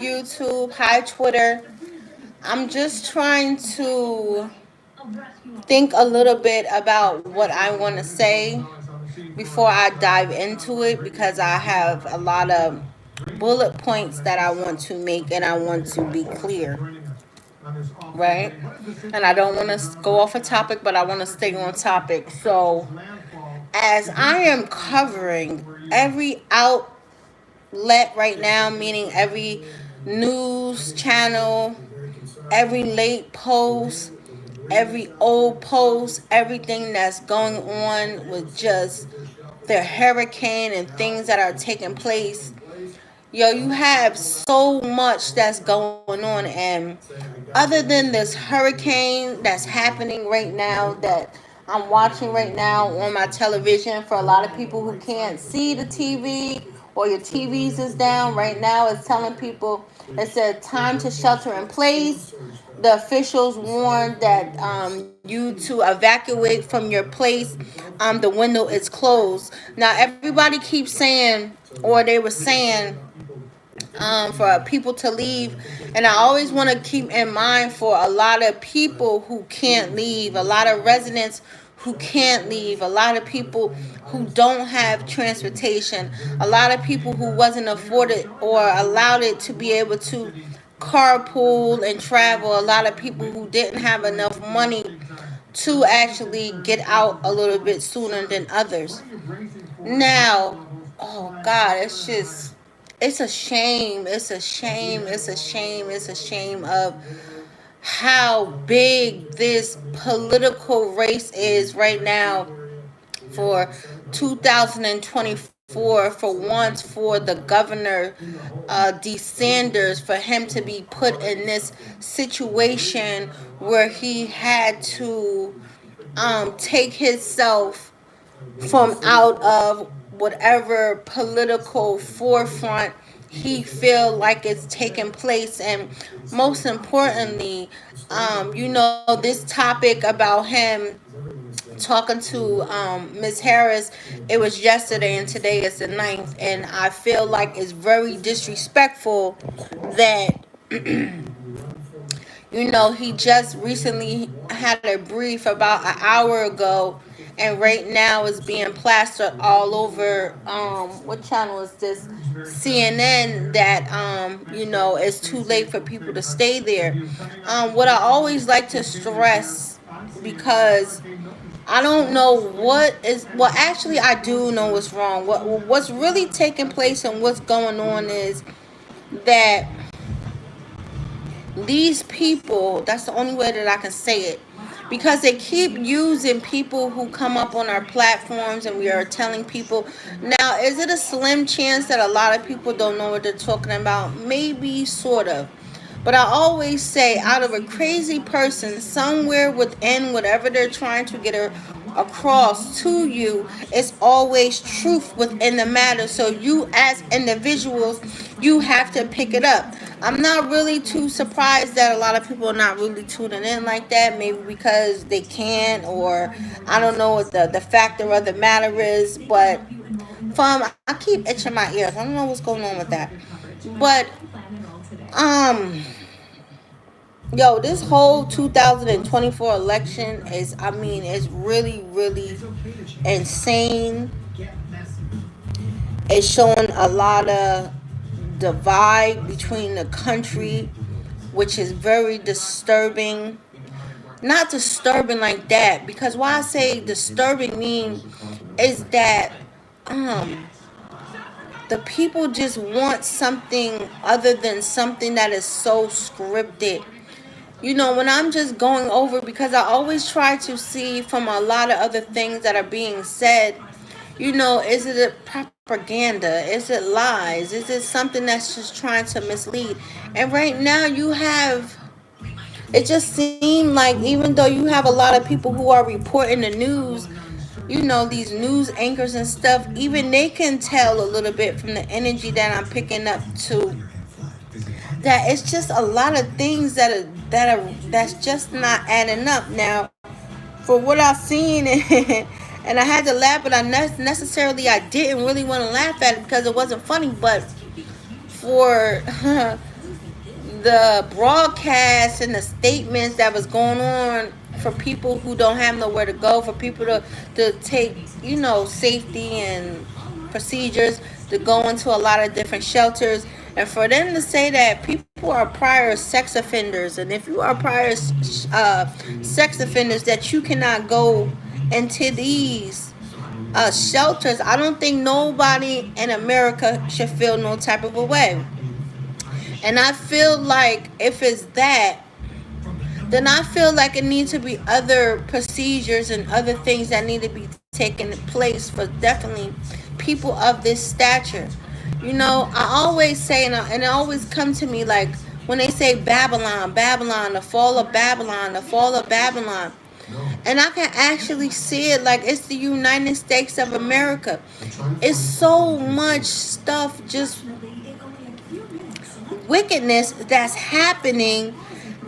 YouTube. Hi, Twitter. I'm just trying to think a little bit about what I want to say before I dive into it because I have a lot of bullet points that I want to make and I want to be clear, right? And I don't want to go off a topic, but I want to stay on topic. So, as I am covering every outlet right now, meaning every news channel, every late post, every old post, everything that's going on with just the hurricane and things that are taking place. Yo, you have so much that's going on, and other than this hurricane that's happening right now that I'm watching right now on my television, for a lot of people who can't see the TV or your TVs is down right now, it's telling people it said time to shelter in place. The officials warned that you to evacuate from your place. The window is closed. Now everybody keeps saying, or they were saying, for people to leave. And I always want to keep in mind for a lot of people who can't leave, a lot of residents who can't leave, a lot of people who don't have transportation, a lot of people who wasn't afforded or allowed it to be able to carpool and travel, a lot of people who didn't have enough money to actually get out a little bit sooner than others. Now, oh God, it's a shame. It's a shame. It's a shame. It's a shame of how big this political race is right now for 2024, for once, for the governor, DeSanders, for him to be put in this situation where he had to take himself from out of whatever political forefront he feel like it's taking place. And most importantly, this topic about him talking to Ms. Harris, it was yesterday and today is the ninth, and I feel like it's very disrespectful that he just recently had a brief about an hour ago, and right now is being plastered all over. What channel is this? CNN. That it's too late for people to stay there. What I always like to stress, because I don't know what is. Well, actually, I do know what's wrong. What's really taking place and what's going on is that these people, that's the only way that I can say it, because they keep using people who come up on our platforms, and we are telling people. Now, is it a slim chance that a lot of people don't know what they're talking about? Maybe, sort of. But I always say, out of a crazy person, somewhere within whatever they're trying to get across to you, is always truth within the matter. So you, as individuals, you have to pick it up. I'm not really too surprised that a lot of people are not really tuning in like that. Maybe because they can't, or I don't know what the factor of the matter is. But I keep itching my ears. I don't know what's going on with that. But um yo, this whole 2024 election is, I mean, it's really, really insane. It's showing a lot of divide between the country, which is very disturbing. Not disturbing like that, because why I say disturbing mean is that um the people just want something other than something that is so scripted. When I'm just going over, because I always try to see from a lot of other things that are being said, is it a propaganda? Is it lies? Is it something that's just trying to mislead? And right now it just seemed like, even though you have a lot of people who are reporting the news, these news anchors and stuff, even they can tell a little bit from the energy that I'm picking up to, that it's just a lot of things that's just not adding up. Now, for what I've seen, and I had to laugh, but I didn't really want to laugh at it because it wasn't funny. But for the broadcasts and the statements that was going on for people who don't have nowhere to go, for people to take, safety and procedures to go into a lot of different shelters, and for them to say that people are prior sex offenders, and if you are prior sex offenders, that you cannot go into these shelters. I don't think nobody in America should feel no type of a way. And I feel like if it's that, then I feel like it needs to be other procedures and other things that need to be taken place for definitely people of this stature. I always say, and it always come to me like when they say Babylon, Babylon, the fall of Babylon, the fall of Babylon. And I can actually see it like it's the United States of America. It's so much stuff, just wickedness that's happening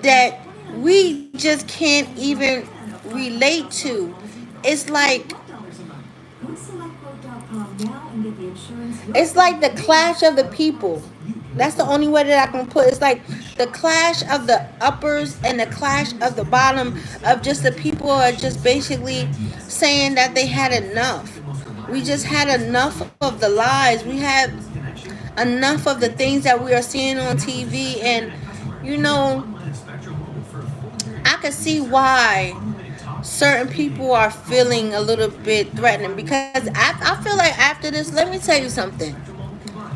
that we just can't even relate to. It's like the clash of the people. That's the only way that I can put it. It's like the clash of the uppers and the clash of the bottom, of just the people who are just basically saying that they had enough. We just had enough of the lies. We had enough of the things that we are seeing on TV. And I can see why certain people are feeling a little bit threatened, because I feel like after this, let me tell you something.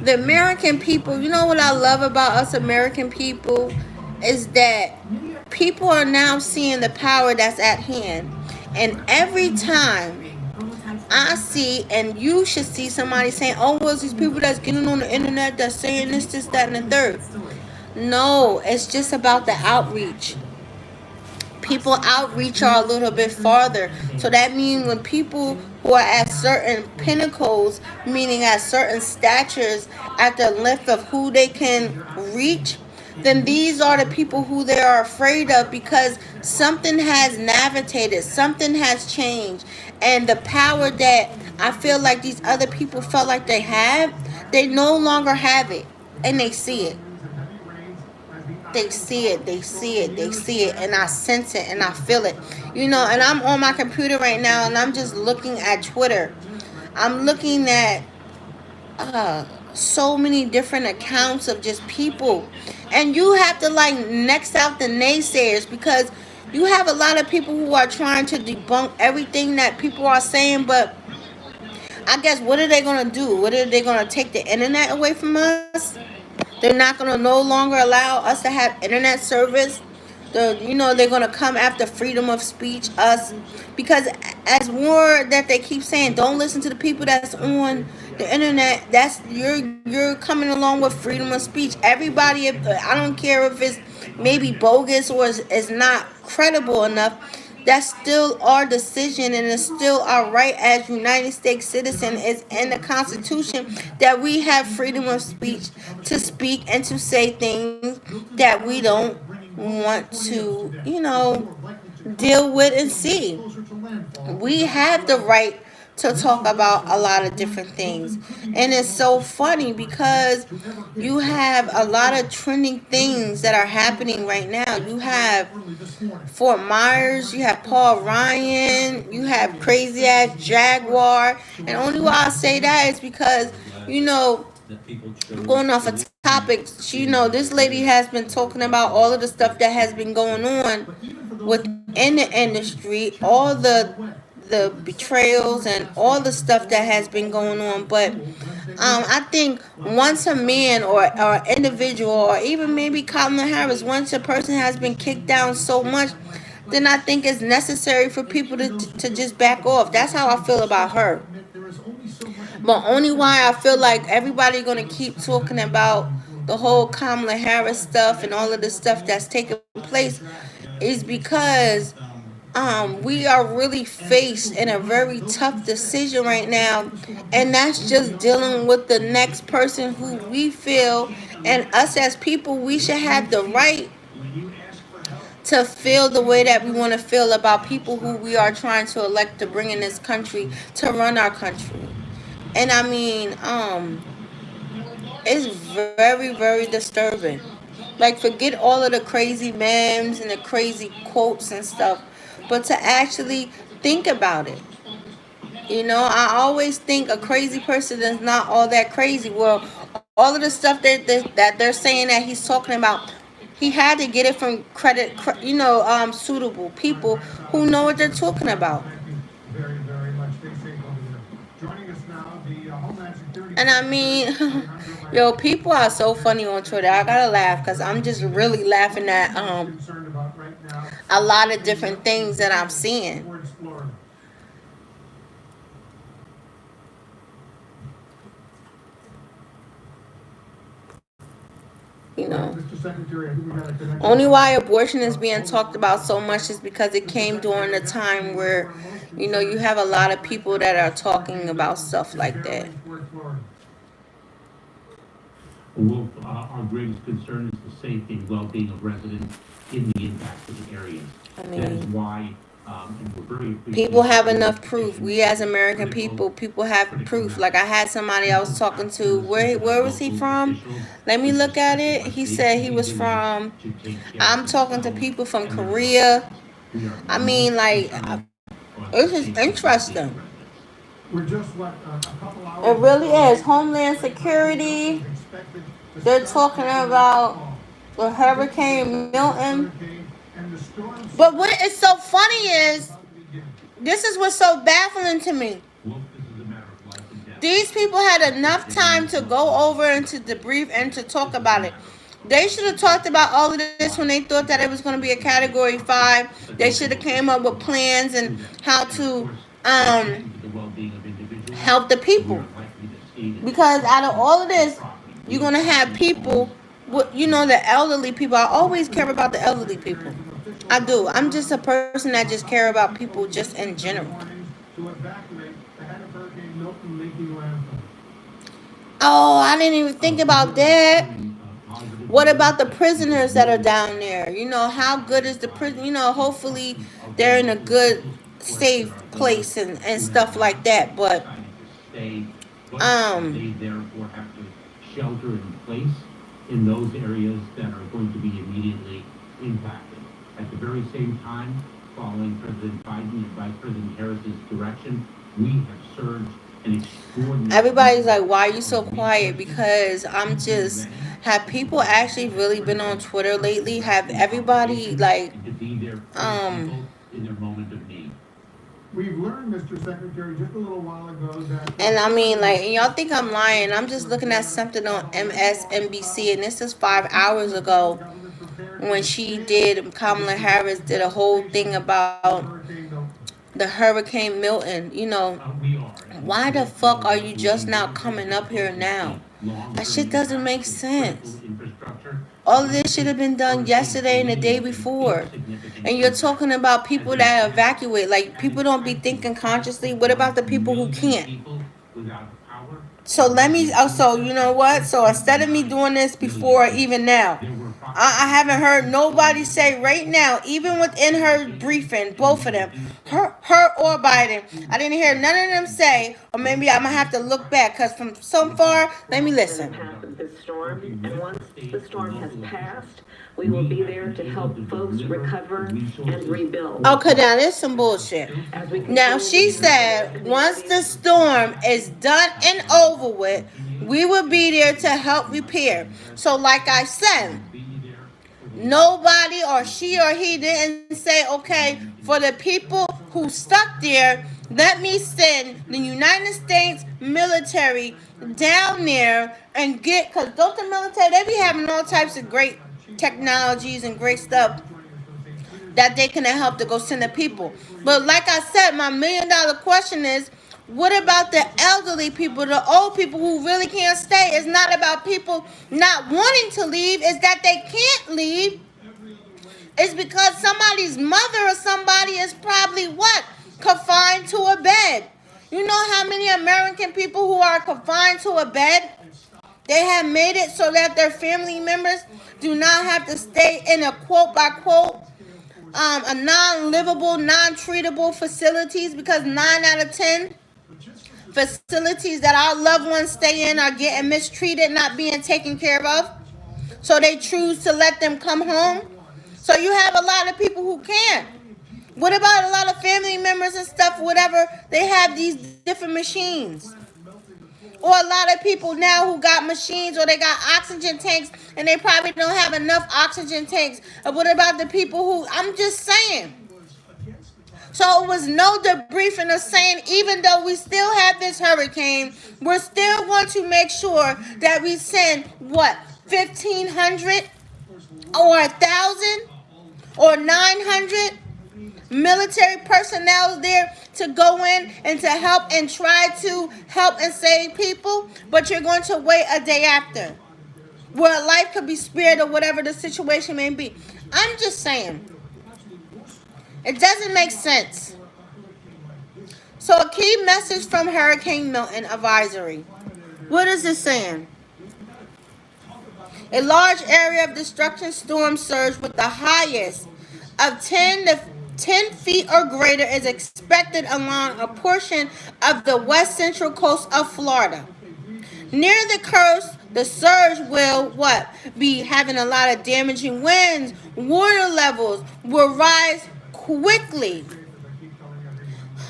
The American people, you know what I love about us American people is that people are now seeing the power that's at hand. And every time I see, and you should see somebody saying, oh, well, it's these people that's getting on the internet that's saying this, that, and the third. No, it's just about the outreach. People outreach are a little bit farther. So that means when people who are at certain pinnacles, meaning at certain statures, at the length of who they can reach, then these are the people who they are afraid of, because something has navigated, something has changed, and the power that I feel like these other people felt like they had, they no longer have it, and they see it. They see it, they see it, they see it, and I sense it and I feel it. And I'm on my computer right now and I'm just looking at Twitter. I'm looking at so many different accounts of just people. And you have to like next out the naysayers, because you have a lot of people who are trying to debunk everything that people are saying, but I guess what are they going to do? What are they going to take the internet away from us? They're not going to no longer allow us to have internet service. They're going to come after freedom of speech, us, because as more that they keep saying, don't listen to the people that's on the internet. That's you're coming along with freedom of speech. Everybody, I don't care if it's maybe bogus or is not credible enough. That's still our decision, and it's still our right as United States citizen. It's in the Constitution that we have freedom of speech to speak and to say things that we don't want to, deal with and see. We have the right to talk about a lot of different things. And it's so funny because you have a lot of trending things that are happening right now. You have Fort Myers, you have Paul Ryan, you have crazy ass Jaguar. And only why I say that is because, going off a topic, this lady has been talking about all of the stuff that has been going on within the industry, all the betrayals and all the stuff that has been going on. But I think once a man or an individual, or even maybe Kamala Harris, once a person has been kicked down so much, then I think it's necessary for people to just back off. That's how I feel about her. But only why I feel like everybody gonna keep talking about the whole Kamala Harris stuff and all of the stuff that's taking place is because we are really faced in a very tough decision right now, and that's just dealing with the next person who we feel, and us as people, we should have the right to feel the way that we want to feel about people who we are trying to elect to bring in this country to run our country. And I mean, it's very, very disturbing. Like, forget all of the crazy memes and the crazy quotes and stuff, but to actually think about it. You know, I always think a crazy person is not all that crazy. Well, all of the stuff that they're saying that he's talking about, he had to get it from suitable people who know what they're talking about. And I mean, yo, people are so funny on Twitter. I gotta laugh because I'm just really laughing at a lot of different things that I'm seeing. You know, only why abortion is being talked about so much is because it came during a time where, you have a lot of people that are talking about stuff like that. Wolf, our greatest concern is the safety and well-being of residents in the impacted areas. I That is mean, why, and we're very people appreciative have of enough the proof. petition, We as American critical, people have critical proof. Like, message. I had somebody I was talking to. Citizens Where and was he local from? officials Let me is look at respecting it. what He they said he believe was they need from. to take care of I'm talking to themselves people from and their loved ones. Korea. We are I most mean, like, concerned on the this is safety and well-being interesting. of residents. We're just a couple It hours really is. away. Homeland Security. They're talking about the Hurricane Milton. But what is so funny is, this is what's so baffling to me. Wolf, this is a matter of life and death. These people had enough time to go over and to debrief and to talk about it. They should have talked about all of this when they thought that it was going to be a Category 5. They should have came up with plans and how to help the people. Because out of all of this, you're going to have people, the elderly people. I always care about the elderly people. I do. I'm just a person that just care about people just in general. Oh, I didn't even think about that. What about the prisoners that are down there? How good is the prison? Hopefully they're in a good, safe place and stuff like that. But they therefore have to shelter in place in those areas that are going to be immediately impacted. At the very same time, following President Biden and Vice President Harris's direction, we have surged an extraordinary. Everybody's like, why are you so quiet? Because I'm just. Have people actually really been on Twitter lately? Have everybody like to be there for people in their moment of need. We've learned, Mr. Secretary, just a little while ago that. And I mean, like, and y'all think I'm lying. I'm just looking at something on MSNBC, and this is 5 hours ago when Kamala Harris did a whole thing about the Hurricane Milton. Why the fuck are you just now coming up here now? That shit doesn't make sense. All of this should have been done yesterday and the day before. And you're talking about people that evacuate. Like, people don't be thinking consciously. What about the people who can't? So you know what? So instead of me doing this before, even now, I haven't heard nobody say right now, even within her briefing, both of them, her or Biden, I didn't hear none of them say, or maybe I'm going to have to look back, because from so far, let me listen. This storm, and once the storm has passed, we will be there to help folks recover and rebuild. Okay, now there's some bullshit. Now she said once the storm is done and over with, we will be there to help repair. So like I said, nobody or she or he didn't say, okay, for the people who stuck there, let me send the United States military down there and because don't the military, they be having all types of great technologies and great stuff that they can help to go send the people. But like I said, my $1 million question is, what about the elderly people, the old people who really can't stay? It's not about people not wanting to leave, it's that they can't leave. It's because somebody's mother or somebody is probably what? Confined to a bed. You know how many American people who are confined to a bed? They have made it so that their family members do not have to stay in a quote by quote a non-livable, non-treatable facilities, because 9 out of 10 facilities that our loved ones stay in are getting mistreated, not being taken care of. So they choose to let them come home. So you have a lot of people who can't. What about a lot of family members and stuff, whatever? They have these different machines. Or a lot of people now who got machines or they got oxygen tanks and they probably don't have enough oxygen tanks. Or what about the people who, I'm just saying. So it was no debriefing of saying, even though we still have this hurricane, we're still going to make sure that we send, what, 1,500 or 1,000 or 900 military personnel there to go in and to help and try to help and save people, but you're going to wait a day after where a life could be spared or whatever the situation may be. I'm just saying, it doesn't make sense. So a key message from Hurricane Milton advisory. What is it saying? A large area of destruction storm surge with the highest of 10 feet or greater is expected along a portion of the west central coast of Florida. Near the coast, the surge will be having a lot of damaging winds. Water levels will rise quickly.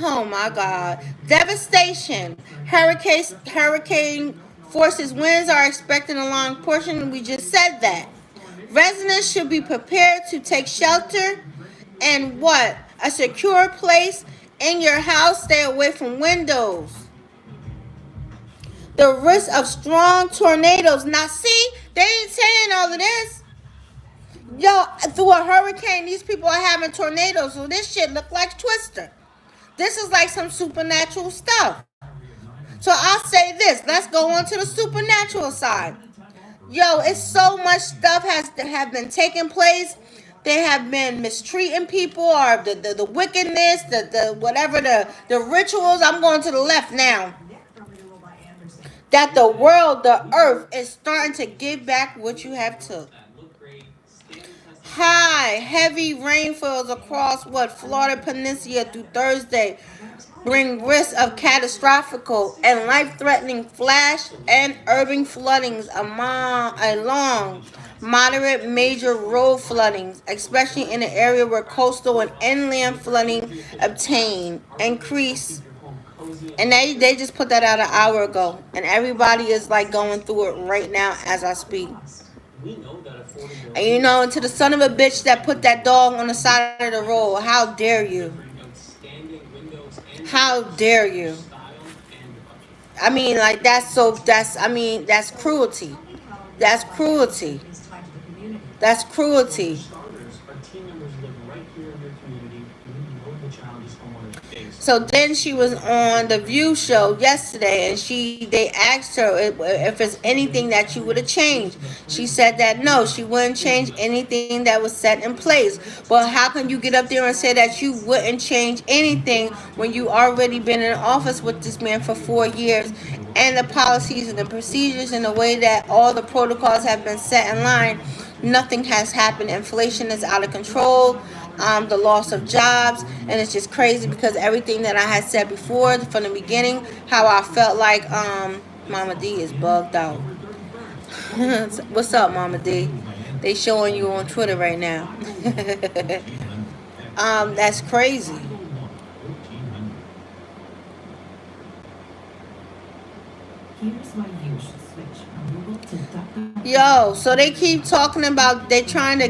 Oh my God. Devastation. Hurricane forces winds are expected along portion. We just said that. Residents should be prepared to take shelter and a secure place in your house. Stay away from windows. The risk of strong tornadoes. Now see, they ain't saying all of this. Yo, through a hurricane, these people are having tornadoes. So this shit look like Twister. This is like some supernatural stuff. So I'll say this. Let's go on to the supernatural side. Yo, it's so much stuff have been taking place. They have been mistreating people, or the wickedness, the whatever, the rituals. I'm going to the left now. That the world, the earth, is starting to give back what you have took. High, heavy rainfalls across Florida Peninsula through Thursday bring risk of catastrophic and life-threatening flash and urban floodings along moderate major road floodings, especially in the area where coastal and inland flooding increase. And they just put that out an hour ago, and everybody is like going through it right now as I speak. And to the son of a bitch that put that dog on the side of the road, how dare you? How dare you? I mean, like, that's cruelty. That's cruelty. That's cruelty. So then she was on the View show yesterday, and they asked her if it's anything that you would have changed. She said that no, she wouldn't change anything that was set in place. But how can you get up there and say that you wouldn't change anything when you already been in office with this man for 4 years, and the policies and the procedures and the way that all the protocols have been set in line? Nothing has happened. Inflation is out of control. The loss of jobs, and it's just crazy because everything that I had said before from the beginning, how I felt like Mama D is bugged out. What's up, Mama D? They showing you on Twitter right now. That's crazy. Here's why you should switch from Google to DuckDuckGo. Yo, so they keep talking about, they keep trying to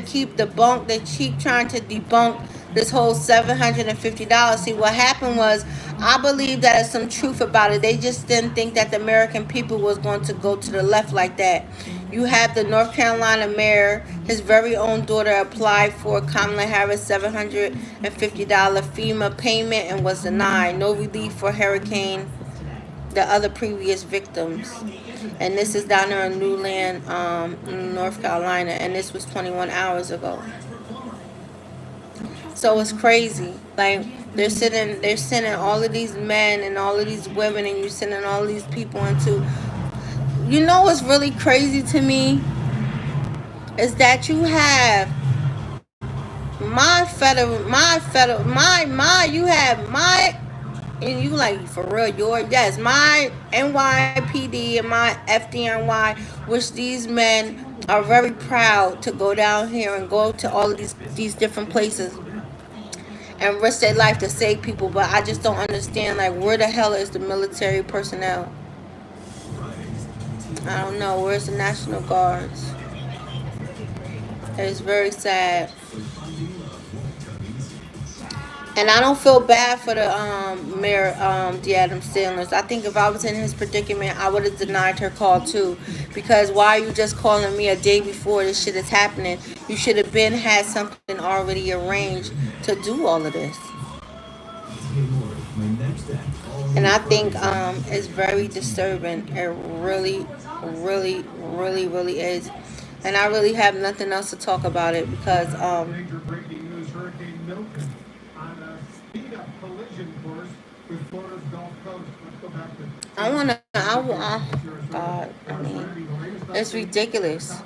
debunk this whole $750. See, what happened was, I believe that there's some truth about it. They just didn't think that the American people was going to go to the left like that. You have the North Carolina mayor, his very own daughter, applied for Kamala Harris $750 FEMA payment and was denied. No relief for hurricane, the other previous victims. And this is down there in Newland, North Carolina, and this was 21 hours ago. So it's crazy. Like, they're sending all of these men and all of these women, and you're sending all of these people into. You know what's really crazy to me is that you have and you like, for real, yes, my NYPD and my FDNY, which these men are very proud to go down here and go to all of these different places and risk their life to save people. But I just don't understand, like, where the hell is the military personnel? I don't know. Where's the National Guards? It's very sad. And I don't feel bad for the Mayor D'Adam Sanders. I think if I was in his predicament, I would have denied her call too. Because why are you just calling me a day before this shit is happening? You should have been had something already arranged to do all of this. And I think it's very disturbing. It really, really, really, really is. And I really have nothing else to talk about it because Major breaking news: Hurricane Milton on a speed-up collision course with Florida's Gulf Coast. Let's go back to. God, I mean, it's ridiculous.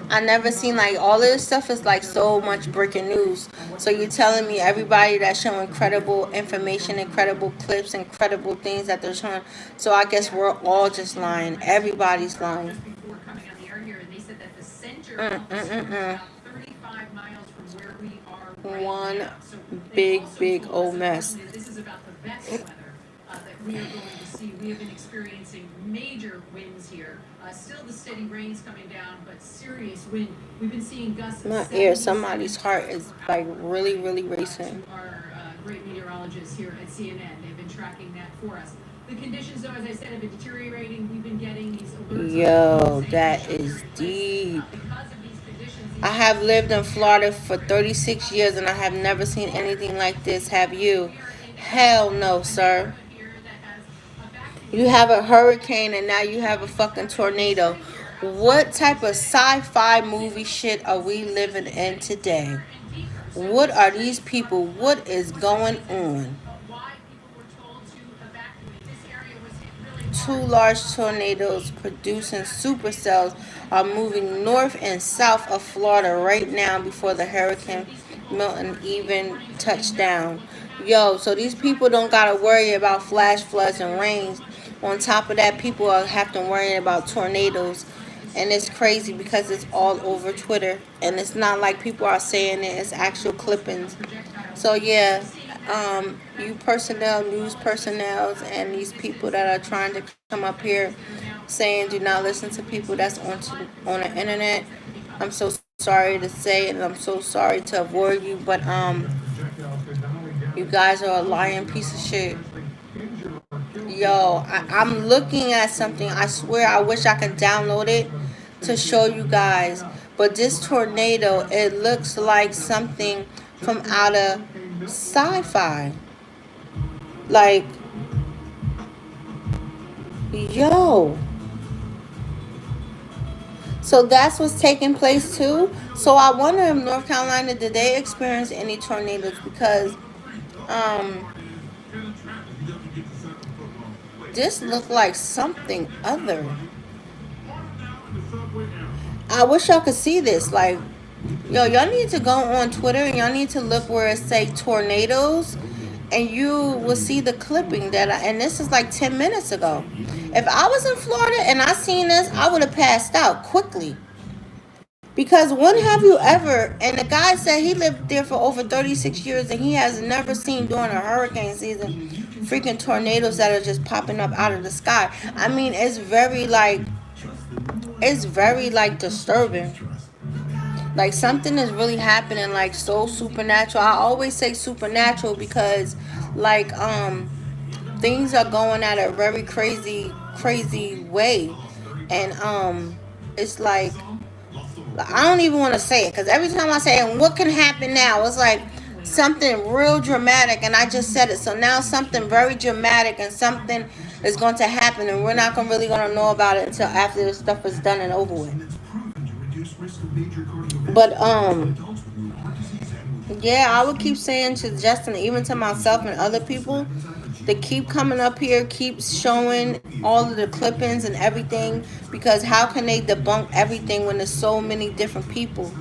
I never seen, like, all of this stuff is like so much breaking news. So you're telling me everybody that's showing credible information, incredible clips, incredible things that they're showing. So I guess we're all just lying. Everybody's lying. One big old mess. This is about the best weather that we are going to see. We have been experiencing major winds here. Still the steady rains coming down, but serious wind. We've been seeing gusts. My ear, somebody's heart is like really racing. Our great meteorologists here at CNN, they've been tracking that for us. The conditions, though, as I said, have been deteriorating. We've been getting these alerts. Yo, that is deep. I have lived in Florida for 36 years and I have never seen anything like this. Have you? Hell no, sir. You have a hurricane and now you have a fucking tornado. What type of sci-fi movie shit are we living in today? What are these people? What is going on? 2 large tornadoes producing supercells are moving north and south of Florida right now before the Hurricane Milton even touched down. Yo, so these people don't gotta worry about flash floods and rains. On top of that, people are have to worry about tornadoes. And it's crazy because it's all over Twitter. And it's not like people are saying it, it's actual clippings. So yeah, you personnel, news personnels, and these people that are trying to come up here saying do not listen to people that's on the internet. I'm so sorry to say it, and I'm so sorry to avoid you, but you guys are a lying piece of shit. Yo, I'm looking at something. I swear I wish I could download it to show you guys. But this tornado, it looks like something from out of sci-fi. Like, yo. So that's what's taking place too. So I wonder if North Carolina, did they experience any tornadoes? Because this looked like something other. I wish y'all could see this. Like, yo, y'all need to go on Twitter and y'all need to look where it say tornadoes, and you will see the clipping that and this is like 10 minutes ago. If I was in Florida and I seen this, I would have passed out quickly. Because when have you ever, and the guy said he lived there for over 36 years and he has never seen during a hurricane season freaking tornadoes that are just popping up out of the sky. I mean, it's very like disturbing. Like something is really happening, like so supernatural. I always say supernatural because like things are going at a very crazy way. And it's like, I don't even want to say it because every time I say it, what can happen now? It's like something real dramatic, and I just said it. So now something very dramatic and something is going to happen, and we're not really going to know about it until after this stuff is done and over with. But yeah, I would keep saying to Justin, even to myself and other people, to keep coming up here, keep showing all of the clippings and everything, because how can they debunk everything when there's so many different people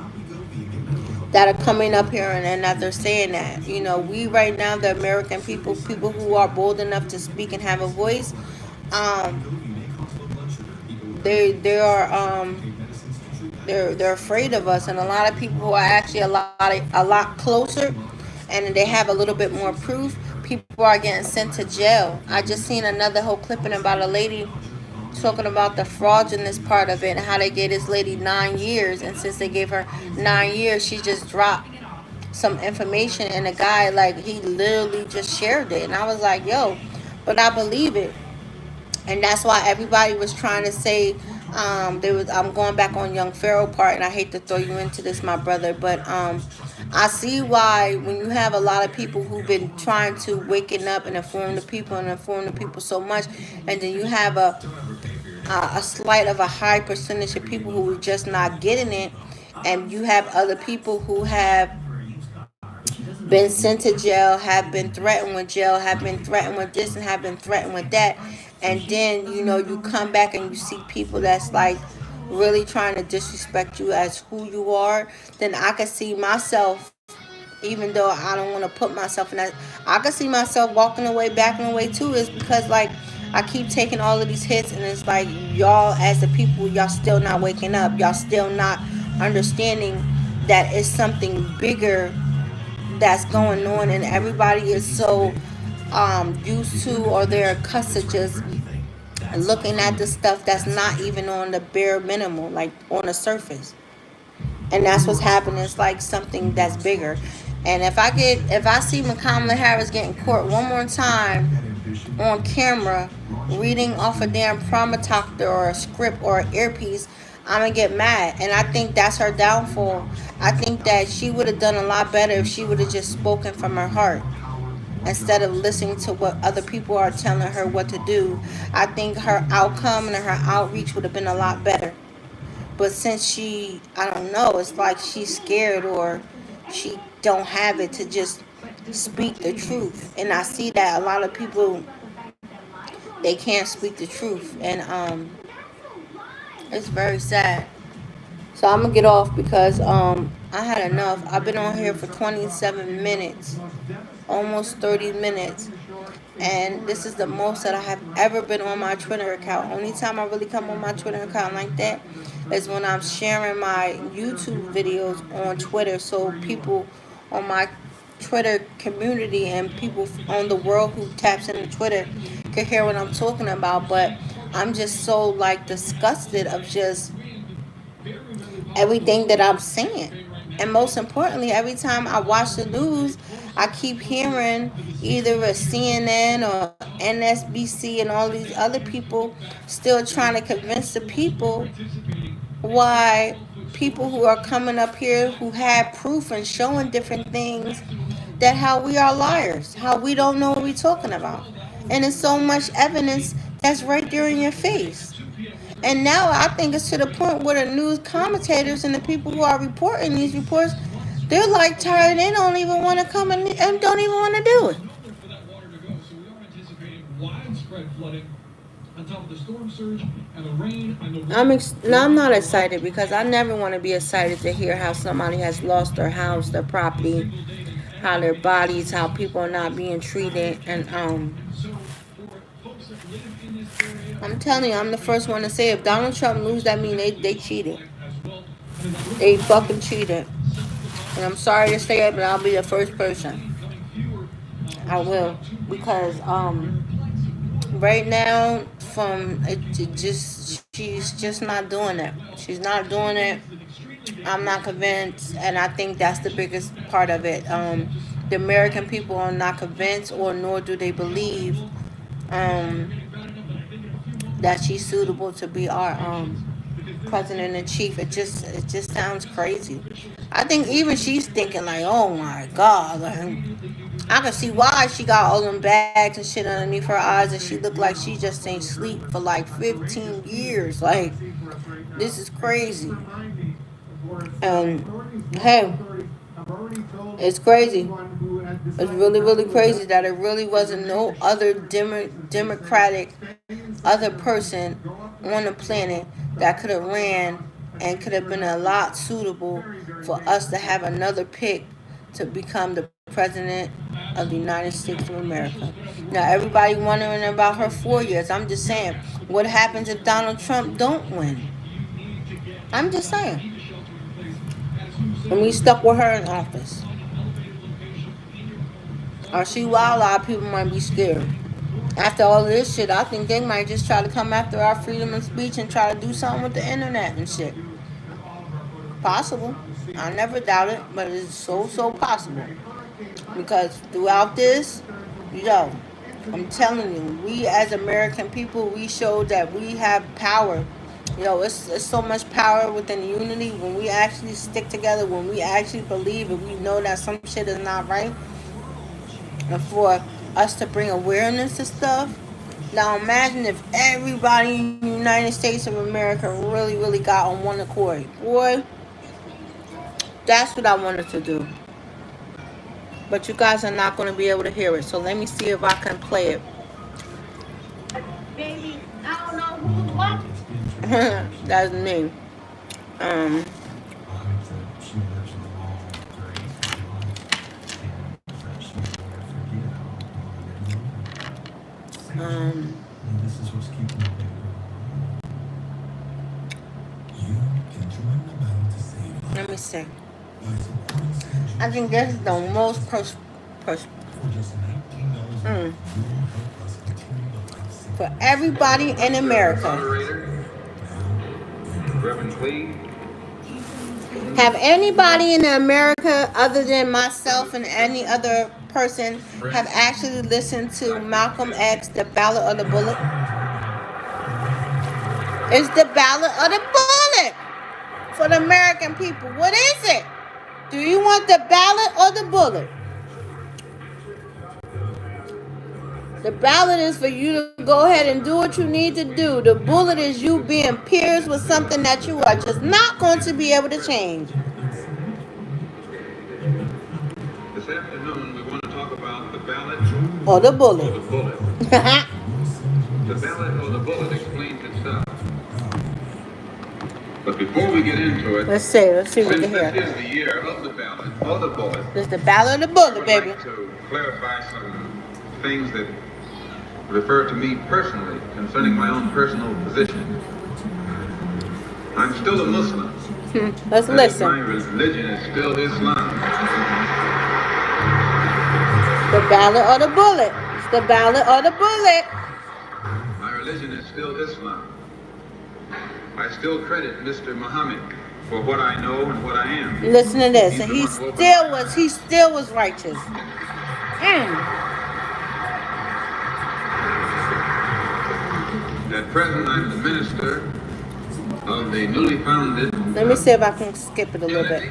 that are coming up here and that they're saying that, you know, we right now, the American people who are bold enough to speak and have a voice, they are they're afraid of us, and a lot of people who are actually a lot closer, and they have a little bit more proof. People are getting sent to jail. I just seen another whole clipping about a lady talking about the fraudulence part of it and how they gave this lady 9 years, and since they gave her 9 years, she just dropped some information, and the guy, like, he literally just shared it, and I was like, yo, but I believe it. And that's why everybody was trying to say, I'm going back on Young Pharaoh part, and I hate to throw you into this, my brother, but I see why when you have a lot of people who've been trying to waken up and inform the people and inform the people so much, and then you have a slight of a high percentage of people who are just not getting it, and you have other people who have been sent to jail, have been threatened with jail, have been threatened with this, and have been threatened with that. And then, you come back and you see people that's like really trying to disrespect you as who you are. Then I can see myself, even though I don't want to put myself in that, I can see myself walking away, backing away too. Is because, like, I keep taking all of these hits, and it's like, y'all as the people, y'all still not waking up. Y'all still not understanding that it's something bigger that's going on, and everybody is so used to, or they're accustomed to just looking at the stuff that's not even on the bare minimum, like on the surface. And that's what's happening. It's like something that's bigger. And if I see Kamala Harris getting caught one more time on camera reading off a damn prompter or a script or an earpiece, I'm gonna get mad. And I think that's her downfall. I think that she would have done a lot better if she would have just spoken from her heart instead of listening to what other people are telling her what to do. I think her outcome and her outreach would have been a lot better. But since I don't know, it's like she's scared, or she don't have it to just speak the truth. And I see that a lot of people, they can't speak the truth, and it's very sad. So I'm gonna get off because I had enough. I've been on here for 27 minutes, almost 30 minutes, and this is the most that I have ever been on my Twitter account. Only time I really come on my Twitter account like that is when I'm sharing my YouTube videos on Twitter, so people on my Twitter community and people on the world who taps into Twitter can hear what I'm talking about. But I'm just so, like, disgusted of just everything that I'm seeing. And most importantly, every time I watch the news, I keep hearing either a CNN or NSBC and all these other people still trying to convince the people why people who are coming up here who have proof and showing different things, that how we are liars, how we don't know what we're talking about. And there's so much evidence that's right there in your face. And now I think it's to the point where the news commentators and the people who are reporting these reports, they're like tired. They don't even want to come and don't even want to do it. No, I'm not excited, because I never want to be excited to hear how somebody has lost their house, their property, how their bodies, how people are not being treated. And I'm telling you, I'm the first one to say, if Donald Trump lose, that means they cheated. They fucking cheated. And I'm sorry to say it, but I'll be the first person. I will. Because right now, she's just not doing it. She's not doing it. I'm not convinced, and I think that's the biggest part of it. The American people are not convinced, or nor do they believe that she's suitable to be our president in chief. It just sounds crazy. I think even she's thinking like, oh my God, like, I can see why she got all them bags and shit underneath her eyes, and she looked like she just ain't sleep for like 15 years. Like, this is crazy. And hey, it's crazy. It's really, really crazy that it really wasn't no other Democratic other person on the planet that could have ran and could have been a lot suitable for us to have another pick to become the president of the United States of America. Now, everybody wondering about her 4 years. I'm just saying, what happens if Donald Trump don't win? I'm just saying. And we stuck with her in office. Or she wild, a lot of people might be scared. After all of this shit, I think they might just try to come after our freedom of speech and try to do something with the internet and shit. Possible. I never doubt it, but it's so possible. Because throughout this, yo, I'm telling you, we as American people, we show that we have power. Yo, it's so much power within unity when we actually stick together, when we actually believe and we know that some shit is not right. And for us to bring awareness to stuff. Now imagine if everybody in the United States of America really got on one accord. Boy, that's what I wanted to do. But you guys are not going to be able to hear it. So let me see if I can play it. Baby, I don't know who's what. That's me. This is what's keeping me You can join the battle to save. Let me see. I think this is the most for just $19 for everybody in America. Have anybody in America other than myself and any other person have actually listened to Malcolm X, The Ballad of the Bullet? It's The Ballad of the Bullet for the American people. What is it? Do you want the ballot or the bullet? The ballot is for you to go ahead and do what you need to do. The bullet is you being pierced with something that you are just not going to be able to change. This afternoon, we want to talk about the ballot or the bullet. or the bullet. The ballot or the bullet explains itself. But before we get into it, Let's see what since they this hear. is the year of the ballot or the bullet, It's the ballot or the bullet, I would baby. like to clarify some things that refer to me personally concerning my own personal position. I'm still a Muslim. Let's That is, listen. my religion is still Islam. The ballot or the bullet. It's the ballot or the bullet. My religion is still Islam. I still credit Mr. Muhammad for what I know and what I am. Listen to this. He's And the he one who opened still was righteous. At present, I'm the minister of the newly founded Let me see if I can skip it a little bit.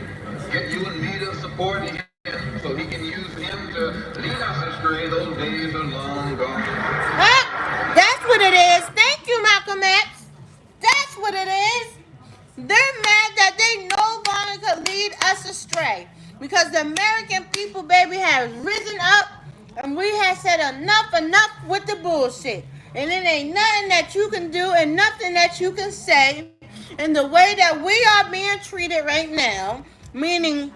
Get you and me to support him so he can use him to lead us astray. Those days are long gone. Ah, that's what it is. Thank you, Malcolm X. That's what it is. They're mad that they no longer could lead us astray. Because the American people, baby, has risen up and we have said enough with the bullshit. And it ain't nothing that you can do and nothing that you can say in the way that we are being treated right now. Meaning,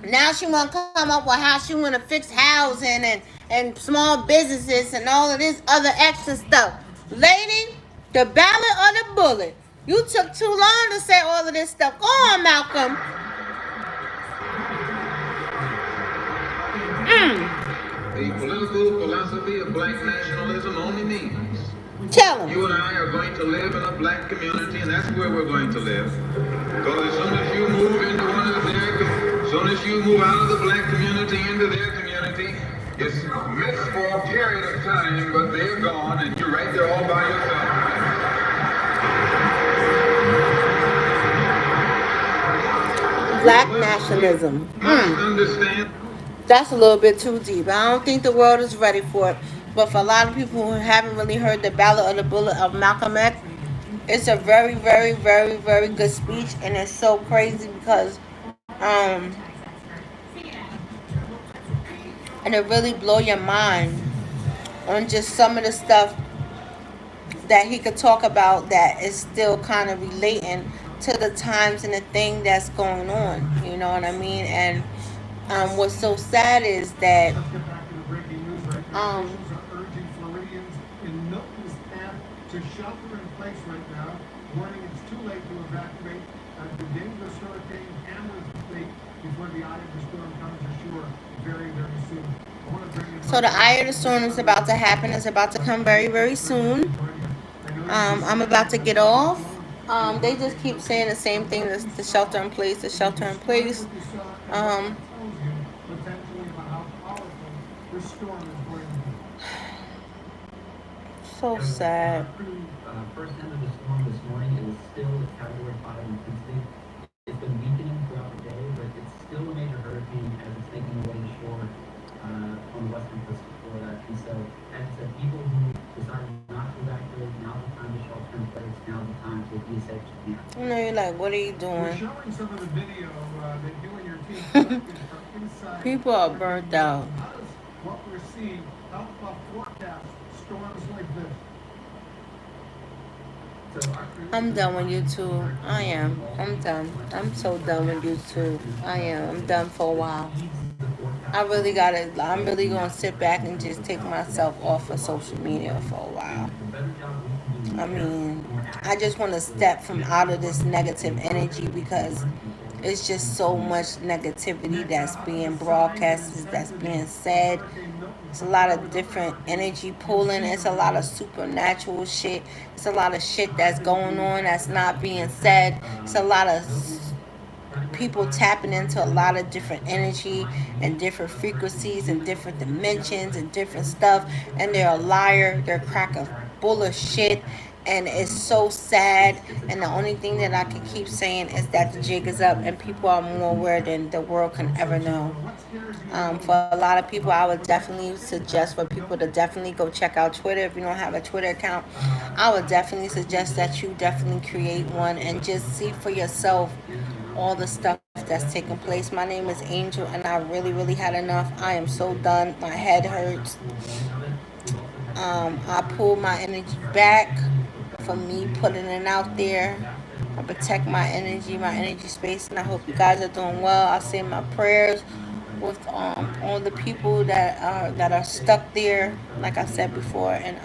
now she want to come up with how she want to fix housing and small businesses and all of this other extra stuff. Lady, the ballot or the bullet? You took too long to say all of this stuff. Go on, Malcolm. The political philosophy of black nationalism only means Tell him. you and I are going to live in a black community, and that's where we're going to live. Because as soon as you move into one of their, as soon as you move out of the black community into their community, it's missed for a period of time, but they're gone, and you're right there all by yourself. Black nationalism. Must understand. That's a little bit too deep. I don't think the world is ready for it. But for a lot of people who haven't really heard the ballad or the bullet of Malcolm X, it's a very good speech, and it's so crazy because and it really blow your mind on just some of the stuff that he could talk about that is still kind of relating to the times and the thing that's going on. You know what I mean? And what's so sad is that Um, Officials are urging Floridians in Milton's path to shelter in place right now, warning it's too late to evacuate as the dangerous hurricane hammers the state before the eye of the storm comes ashore very, very soon. I want to bring in so the eye of the storm is about to happen. It's about to come very, very soon. I'm about to get off. They just keep saying the same thing, the shelter in place, the shelter in place. Potentially about how powerful this storm is going to be. So sad. First end of the storm this morning, it was still a Category 5 intensity. It's been weakening throughout the day, but it's still a major hurricane as it's making away to shore on the western coast of Florida. And so, as I said, people who decide not to evacuate, now's the time to shelter in place, now's the time to be as safe as you can. You know, you're like, what are you We're doing? showing some of the video that you and your team collected from inside. People are burnt out. How does what we're seeing help forecast storms like this? I'm done with YouTube. I am. I'm done. I'm so done with YouTube. I am. I'm done for a while. I'm really gonna sit back and just take myself off of social media for a while. I mean, I just want to step from out of this negative energy because it's just so much negativity that's being broadcasted, that's being said. It's a lot of different energy pulling. It's a lot of supernatural shit. It's a lot of shit that's going on that's not being said. It's a lot of people tapping into a lot of different energy and different frequencies and different dimensions and different stuff. And they're a liar. They're a crack of bull of shit. And it's so sad. And the only thing that I can keep saying is that the jig is up and people are more aware than the world can ever know. For a lot of people, I would definitely suggest for people to definitely go check out Twitter. If you don't have a Twitter account, I would definitely suggest that you definitely create one and just see for yourself all the stuff that's taking place. My name is Angel, and I really, really had enough. I am so done. My head hurts. I pull my energy back from me putting it out there. I protect my energy space, and I hope you guys are doing well. I say my prayers with all the people that are stuck there, like I said before, and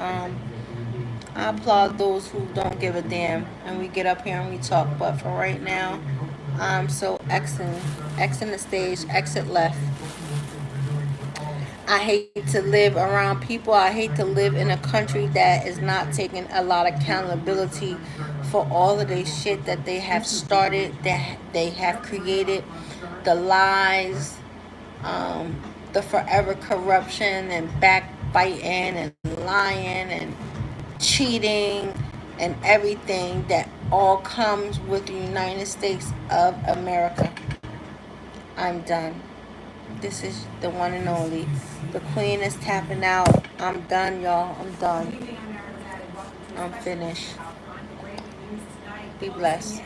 I applaud those who don't give a damn, and we get up here and we talk. But for right now, I'm so exiting the stage, exit left. I hate to live around people. I hate to live in a country that is not taking a lot of accountability for all of the shit that they have started, that they have created, the lies, the forever corruption and backbiting and lying and cheating and everything that all comes with the United States of America. I'm done. This is the one and only. The queen is tapping out. I'm done, y'all. I'm done. I'm finished. Be blessed.